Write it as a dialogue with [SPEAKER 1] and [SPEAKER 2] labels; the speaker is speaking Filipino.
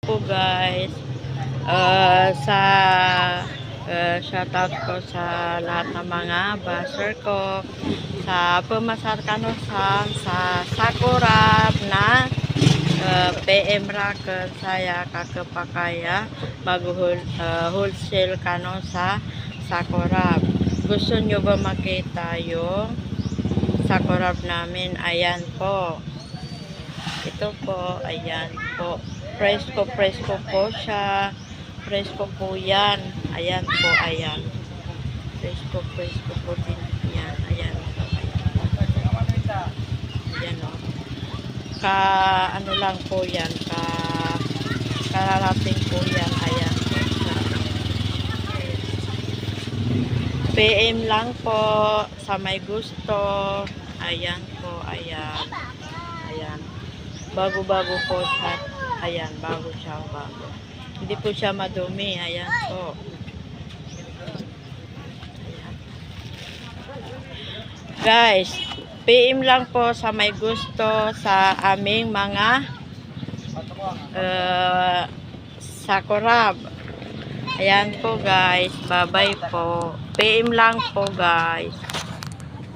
[SPEAKER 1] po guys. Sa shoutout ko sa lahat ng mga buzzer ko sa Pumasar Kanosan sa Sakura na PM Rocker saya kakapakaya wholesale kano sa Sakura. Gusto nyo ba makita yung Sakura namin? Ayan po. Ito po, ayan po. Presko po siya. Presko po yan. Ayan po, ayan. Presko po din yan. Ayan. Ayan o. Ano lang po yan. Kararating po yan. Ayan. PM lang po sa may gusto. Ayan po, ayan. Ayan. Bago-bago po siya. Ayan, bago siya, bago. Hindi po siya madumi. Ayan po. Ayan. Guys, PM lang po sa may gusto sa aming mga Sakura. Ayan po guys. Bye-bye po. PM lang po guys.